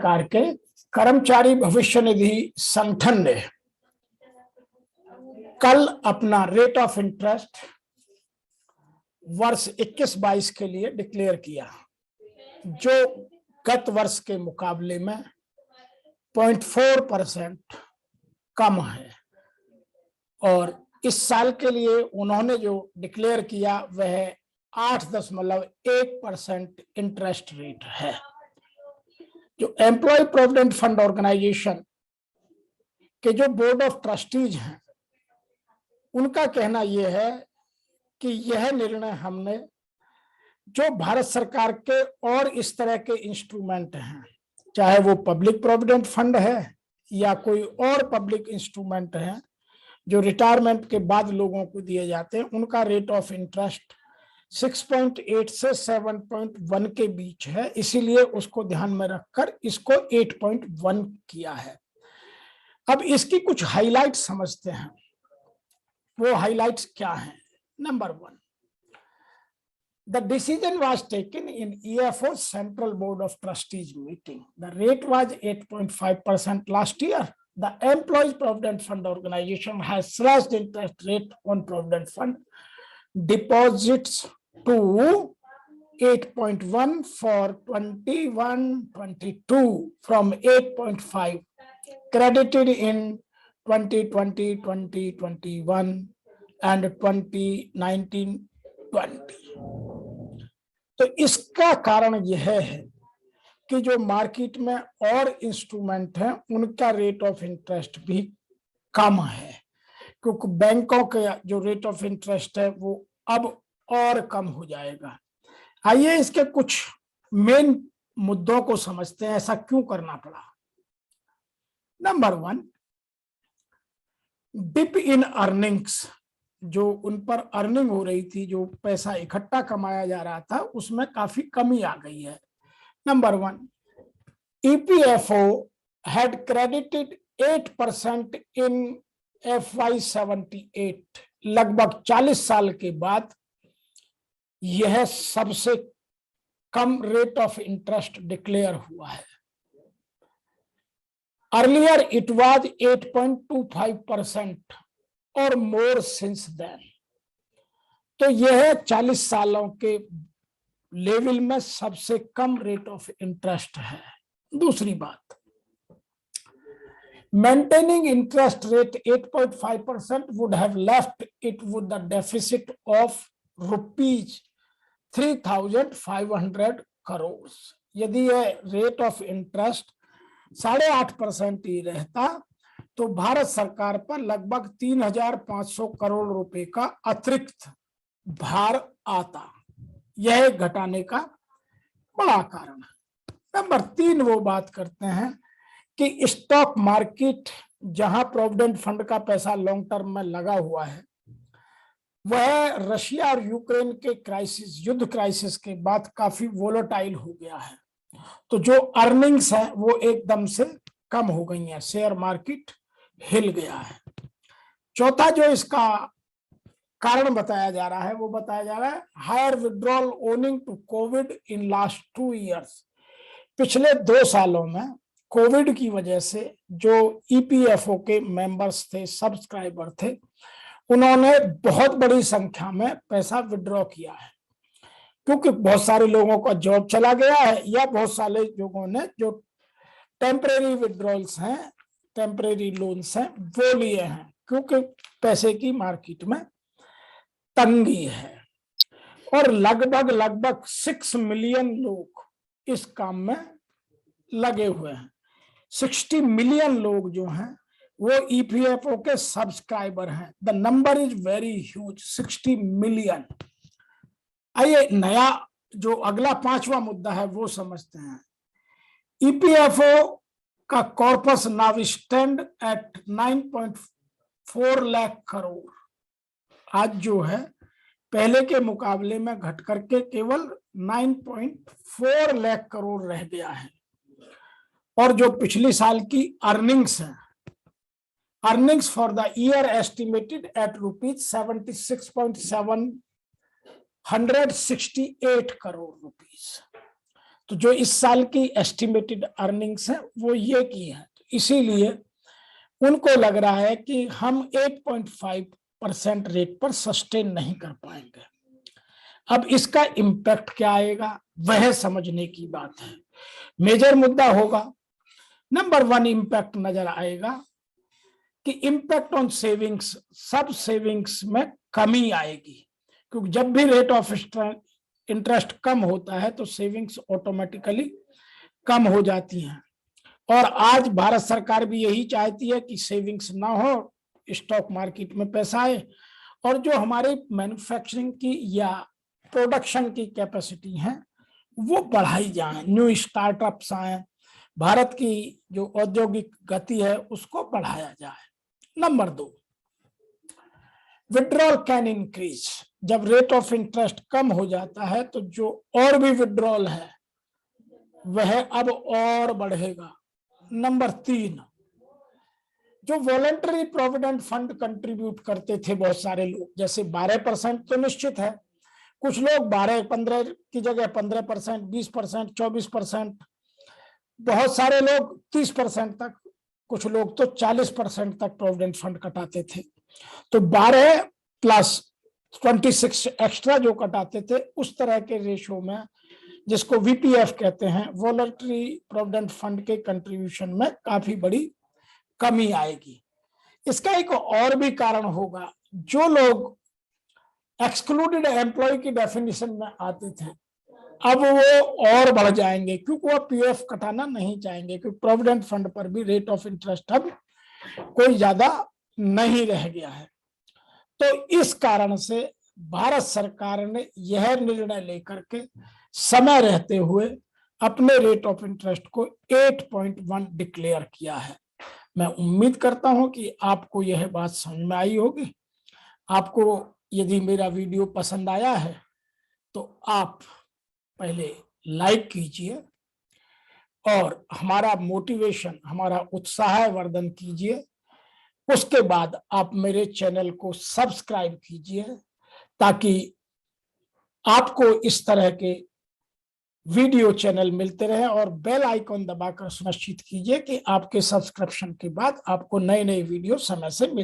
सरकार के कर्मचारी भविष्य निधि संगठन ने कल अपना रेट ऑफ इंटरेस्ट वर्ष 21-22 के लिए डिक्लेयर किया, जो गत वर्ष के मुकाबले में 0.4% कम है। और इस साल के लिए उन्होंने जो डिक्लेयर किया वह 8.1% इंटरेस्ट रेट है। जो एम्प्लॉय प्रोविडेंट फंड ऑर्गेनाइजेशन के जो बोर्ड ऑफ ट्रस्टीज हैं, उनका कहना यह है कि यह निर्णय हमने जो भारत सरकार के और इस तरह के इंस्ट्रूमेंट हैं, चाहे वो पब्लिक प्रोविडेंट फंड है या कोई और पब्लिक इंस्ट्रूमेंट है जो रिटायरमेंट के बाद लोगों को दिए जाते हैं, उनका रेट ऑफ इंटरेस्ट 6.8 से 7.1 के बीच है, इसीलिए उसको ध्यान में रखकर इसको 8.1 किया है। अब इसकी कुछ हाइलाइट समझते हैं। वो हाइलाइट्स क्या हैं? Number 1, the decision was taken in EFO Central Board of Trustees meeting. The rate was 8.5% last year. The Employees Provident Fund Organization has slashed interest rate on Provident Fund deposits to 8.1 for 21-22 from 8.5 credited in 2020, 2021 and 2019-20। तो इसका कारण यह है कि जो market में और instrument हैं उनका रेट ऑफ इंटरेस्ट भी कम है, क्योंकि बैंकों का जो रेट ऑफ इंटरेस्ट है वो अब और कम हो जाएगा। आइए इसके कुछ मेन मुद्दों को समझते हैं, ऐसा क्यों करना पड़ा। नंबर 1, डिप इन अर्निंग्स, जो उन पर अर्निंग हो रही थी, जो पैसा इकट्ठा कमाया जा रहा था, उसमें काफी कमी आ गई है। Number 1, EPFO had credited 8% in FY78। लगभग 40 साल के बाद यह सबसे कम रेट ऑफ इंटरेस्ट डिक्लेयर हुआ है। अर्लियर इट वाज 8.25% और मोर सिंस देन। तो यह 40 सालों के लेवल में सबसे कम रेट ऑफ इंटरेस्ट है। दूसरी बात, maintaining interest rate 8.5% would have left it with the deficit of rupees 3,500 crores। यदि यह रेट ऑफ इंटरेस्ट 8.5% ही रहता तो भारत सरकार पर लगभग 3,500 करोड़ रुपए का अतिरिक्त भार आता। यह घटाने का बड़ा कारण है। नंबर 3, वो बात करते हैं कि स्टॉक मार्केट, जहां प्रोविडेंट फंड का पैसा लॉन्ग टर्म में लगा हुआ है, वह रशिया और यूक्रेन के क्राइसिस, युद्ध क्राइसिस के बाद काफी वोलेटाइल हो गया है। तो जो अर्निंग्स है वो एकदम से कम हो गई हैं, शेयर मार्केट हिल गया है। चौथा जो इसका कारण बताया जा रहा है वो बताया जा रहा है higher withdrawal owing to Covid in last 2 years। पिछले 2 सालों में कोविड की वजह से जो EPFO के मेंबर्स थे, सब्सक्राइबर थे, उन्होंने बहुत बड़ी संख्या में पैसा विड्रॉ किया है, क्योंकि बहुत सारे लोगों का जॉब चला गया है या बहुत सारे लोगों ने जो टेम्परेरी विड्रॉल्स हैं, टेम्परेरी लोन्स हैं, वो लिए हैं, क्योंकि पैसे की मार्केट में तंगी है। और लगभग 6 मिलियन लोग इस काम में लगे हुए हैं। 60 मिलियन लोग जो हैं वो EPFO के सब्सक्राइबर हैं। The number is very huge, 60 million. आइए नया जो अगला 5वां मुद्दा है वो समझते हैं। EPFO का corpus now stand at 9.4 lakh crore. आज जो है पहले के मुकाबले में घट करके केवल 9.4 लाख करोड़ रह गया है। और जो पिछली साल की अर्निंग्स है, earnings for the year estimated at ₹76.768 crore. तो जो इस साल की एस्टिमेटेड अर्निंग्स है वो ये की है, तो इसीलिए उनको लग रहा है कि हम 8.5% रेट पर सस्टेन नहीं कर पाएंगे। अब इसका इम्पैक्ट क्या आएगा वह समझने की बात है। मेजर मुद्दा होगा, नंबर 1 इम्पैक्ट नजर आएगा कि इम्पैक्ट ऑन सेविंग्स, सब सेविंग्स में कमी आएगी, क्योंकि जब भी रेट ऑफ इंटरेस्ट कम होता है तो सेविंग्स ऑटोमेटिकली कम हो जाती हैं। और आज भारत सरकार भी यही चाहती है कि सेविंग्स ना हो, स्टॉक मार्केट में पैसा आए, और जो हमारी मैन्युफैक्चरिंग की या प्रोडक्शन की कैपेसिटी है वो बढ़ाई जाए, न्यू स्टार्टअप्स आए, भारत की जो औद्योगिक गति है उसको बढ़ाया जाए। Number 2, withdrawal can increase. जब रेट ऑफ इंटरेस्ट कम हो जाता है तो जो और भी विड्रॉल है वह अब और बढ़ेगा। नंबर 3, जो वॉलंटरी प्रोविडेंट फंड कंट्रीब्यूट करते थे बहुत सारे लोग, जैसे 12% तो निश्चित है, कुछ लोग 12-15 की जगह 15%, 20%, 24%, बहुत सारे लोग 30% तक, कुछ लोग तो 40% तक प्रोविडेंट फंड कटाते थे। तो 12 प्लस 26 एक्स्ट्रा जो कटाते थे, उस तरह के रेशो में, जिसको वीपीएफ कहते हैं, वॉलंटरी प्रोविडेंट फंड के कंट्रीब्यूशन में काफी बड़ी कमी आएगी। इसका एक और भी कारण होगा, जो लोग एक्सक्लूडेड एम्प्लॉय की डेफिनेशन में आते थे अब वो और बढ़ जाएंगे, क्योंकि वो पीएफ कटाना नहीं चाहेंगे, क्योंकि प्रोविडेंट फंड पर भी रेट ऑफ इंटरेस्ट अब कोई ज्यादा नहीं रह गया है। तो इस कारण से भारत सरकार ने यह निर्णय लेकर के समय रहते हुए अपने रेट ऑफ इंटरेस्ट को 8.1 डिक्लेयर किया है। मैं उम्मीद करता हूं कि आपको यह बात समझ में आई होगी। आपको यदि मेरा वीडियो पसंद आया है तो आप पहले लाइक कीजिए और हमारा मोटिवेशन, हमारा उत्साह वर्धन कीजिए। उसके बाद आप मेरे चैनल को सब्सक्राइब कीजिए, ताकि आपको इस तरह के वीडियो चैनल मिलते रहे, और बेल आइकॉन दबाकर सुनिश्चित कीजिए कि आपके सब्सक्रिप्शन के बाद आपको नए नए वीडियो समय से मिल